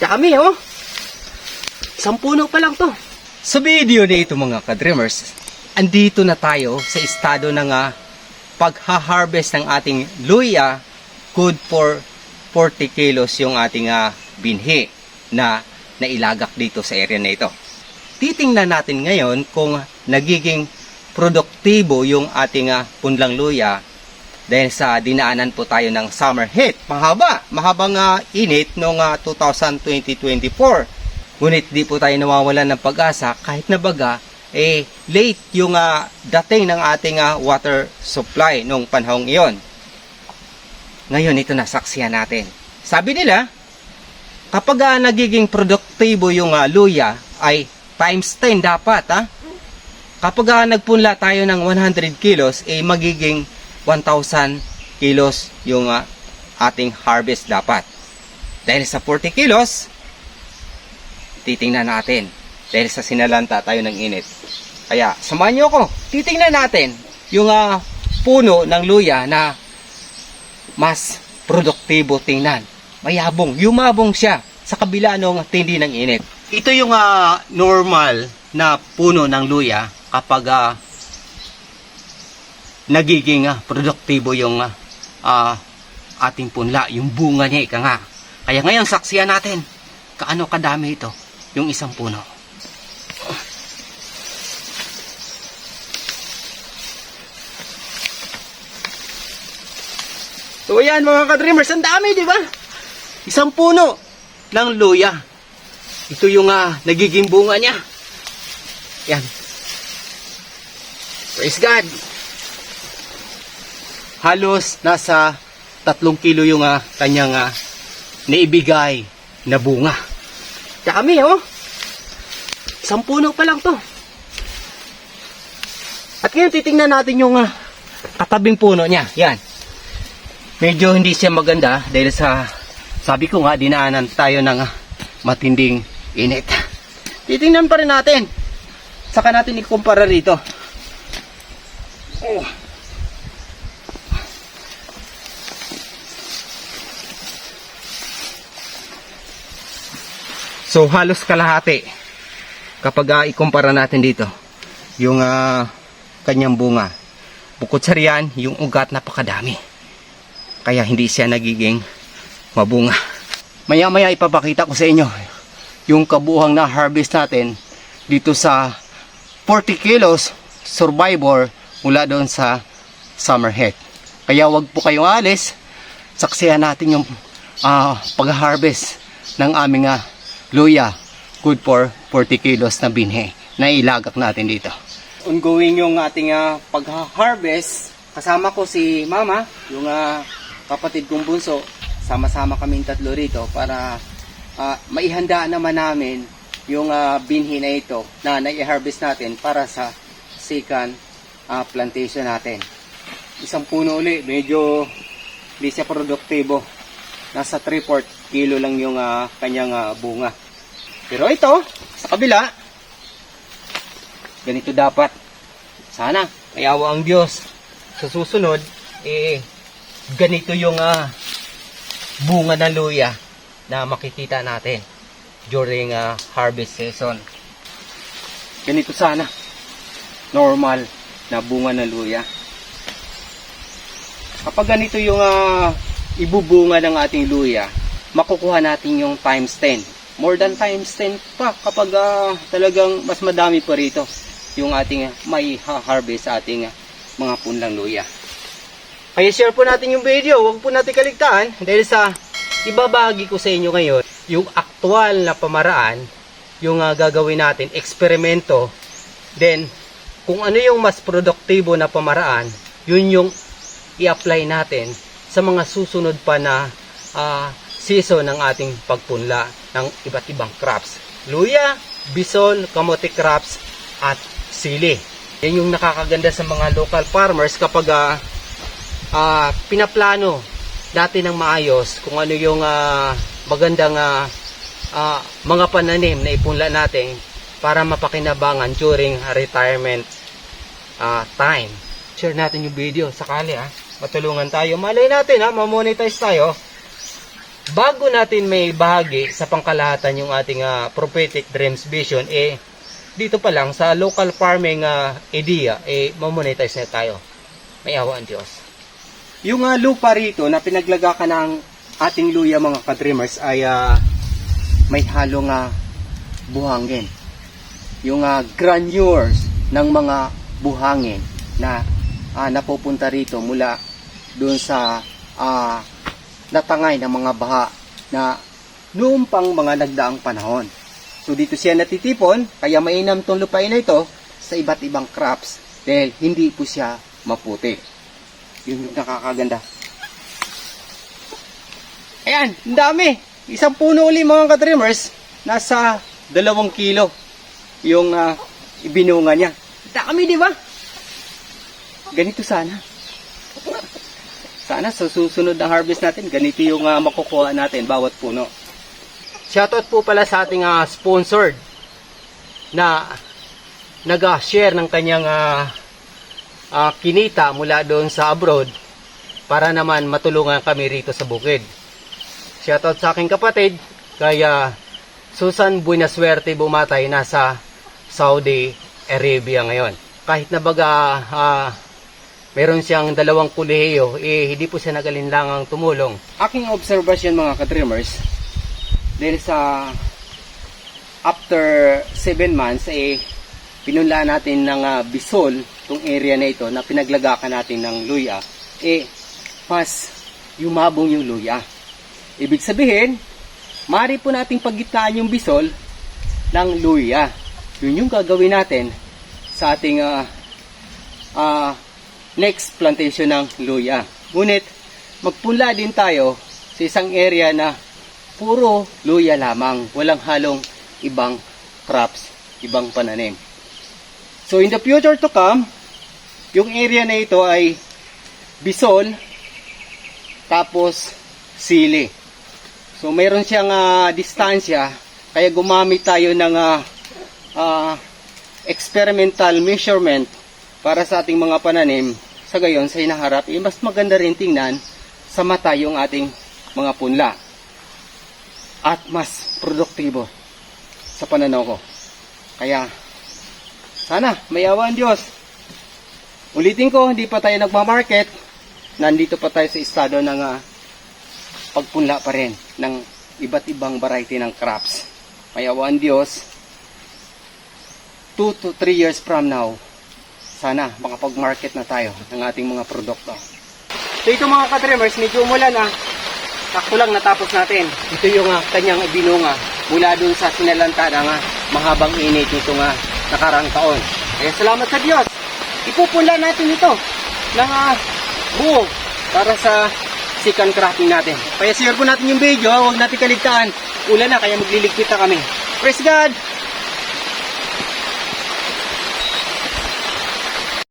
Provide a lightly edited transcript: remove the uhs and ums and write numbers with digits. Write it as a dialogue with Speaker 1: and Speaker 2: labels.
Speaker 1: Dami oh. Isang puno pa lang to.
Speaker 2: Sa video na ito mga ka-dreamers, andito na tayo sa estado ng pagha-harvest ng ating luya. Good for 40 kilos yung ating binhi na nailagak dito sa area na ito. Titingnan natin ngayon kung nagiging produktibo yung ating punlang luya dahil sa dinaanan po tayo ng summer heat. Mahabang init noong 2024. Ngunit di po tayo nawawalan ng pag-asa kahit na baga late yung dating ng ating water supply nung panahong iyon. Ngayon ito nasaksihan natin. Sabi nila, kapag nagiging produktibo yung luya ay times 10 dapat. Kapag nagpunla tayo ng 100 kilos, magiging 1,000 kilos yung ating harvest dapat. Dahil sa 40 kilos, titingnan natin. Dahil sa sinalanta tayo ng init. Kaya, samahan nyo ako. Titingnan natin yung puno ng luya na mas produktibo tingnan. Mayabong, yumabong siya sa kabila ng tindi ng init. Ito yung normal na puno ng luya kapag nagiging produktibo yung ating punla, yung bunga niya ika nga. Kaya ngayon saksiyan natin kaano kadami ito yung isang puno. So ayan mga ka-dreamers, ang dami di ba? Isang puno ng luya. Ito yung nagiging bunga niya. Yan. Praise God. Halos nasa 3 kilo yung kanyang naibigay na bunga. Dami oh. Isang puno pa lang to. At ngayon titingnan natin yung katabing puno niya. Yan. Medyo hindi siya maganda dahil sa sabi ko nga dinaanan tayo ng matinding init. Titingnan pa rin natin. Saka natin ikumpara rito. Oh. So halos kalahati kapag ikumpara natin dito yung kanyang bunga. Bukod sa riyan, yung ugat napakadami. Kaya hindi siya nagiging mabunga. Maya-maya ipapakita ko sa inyo yung kabuuang na harvest natin dito sa 40 kilos survivor mula doon sa summer heat. Kaya wag po kayong alis. Saksihan natin yung pag-harvest ng aming luya, good for 40 kilos na binhi na ilagak natin dito. Ongoing yung ating pag-harvest. Kasama ko si Mama, yung kapatid kong bunso. Sama-sama kaming tatlo rito para maihanda naman namin yung binhi na ito na nai-harvest natin para sa second plantation natin. Isang puno uli, medyo hindi siya produktibo. Nasa 3/4 kilo lang yung kanyang bunga. Pero ito, sa kabila, ganito dapat. Sana, may awa ang Diyos. Sa susunod, ganito yung bunga ng luya na makikita natin during harvest season. Ganito sana. Normal na bunga ng luya. Kapag ganito yung ibubunga ng ating luya, makukuha natin yung times 10. More than times 10 pa kapag talagang mas madami pa rito yung ating may harvest sa ating mga punlang luya. Kaya share po natin yung video, huwag po natin kaligtaan dahil sa ibabahagi ko sa inyo ngayon yung aktual na pamaraan, yung gagawin natin, eksperimento, then kung ano yung mas produktibo na pamaraan, yun yung i-apply natin sa mga susunod pa na season ng ating pagpunla ng iba't ibang crops. Luya, bison, kamote crops, at sili. Yan yung nakakaganda sa mga local farmers kapag pinaplano dati ng maayos kung ano yung magandang mga pananim na ipunla natin para mapakinabangan during retirement time. Share natin yung video sakali matulungan tayo. Malay natin mamonetize tayo. bago natin may bahagi sa pangkalahatan yung ating prophetic dreams vision, dito pa lang sa local farming idea, mamonetize na tayo. May awa ang Diyos. Yung lupa rito na pinaglagakan ng ating luya mga ka-dreamers ay may halong buhangin. Yung granules ng mga buhangin na napupunta rito mula doon sa natangay ng mga baha na noong pang mga nagdaang panahon. So dito siya natitipon, kaya mainam tong lupain na ito sa iba't ibang crops dahil hindi po siya maputi. Yun yung nakakaganda. Ayan, ang dami. Isang puno uli mga ka-dreamers, nasa 2 kilo yung ibinunga niya. Dami, di ba? Ganito sana. Sana sa susunod na harvest natin, ganito yung makukuha natin bawat puno. Shoutout po pala sa ating sponsored na nag-share ng kanyang kinita mula doon sa abroad para naman matulungan kami rito sa bukid. Shoutout sa aking kapatid, kaya Susan Buenasuerte Bumatay, nasa Saudi Arabia ngayon. Kahit na baga meron siyang 2 kolehiyo, hindi po siya nagalinlangang tumulong. Aking observation mga ka-dreamers, dahil sa after 7 months, pinunla natin ng bisol itong area na ito na pinaglagakan natin ng luya, mas yumabong yung luya. Ibig sabihin, maaari po nating paggitnaan yung bisol ng luya. Yun yung gagawin natin sa ating next plantation ng luya. Ngunit, magpunla din tayo sa isang area na puro luya lamang. Walang halong ibang crops, ibang pananim. So, in the future to come, yung area na ito ay bisol, tapos sili. So, mayroon siyang distansya, kaya gumamit tayo ng experimental measurement para sa ating mga pananim. Sa gayon, sa hinaharap, mas maganda rin tingnan sa mata yung ating mga punla. At mas produktibo sa pananaw ko. Kaya, sana, may awa ang Diyos. Ulitin ko, hindi pa tayo nagmamarket. Nandito pa tayo sa estado ng pagpunla pa rin ng iba't ibang variety ng crops. May awa ang Diyos. 2 to 3 years from now, sana makapag-market na tayo ng ating mga produkto. So ito mga ka-dreamers, medyo umulan sakto lang natapos natin. Ito yung kanyang ibinunga mula dun sa sinalanta ng mahabang init nitong nakarang taon. Kaya salamat sa Diyos. Ipupunla natin ito ng buo para sa second cropping natin. Kaya share po natin yung video, huwag natin kaligtaan. Ulan na, kaya magliligpit na kami. Praise God!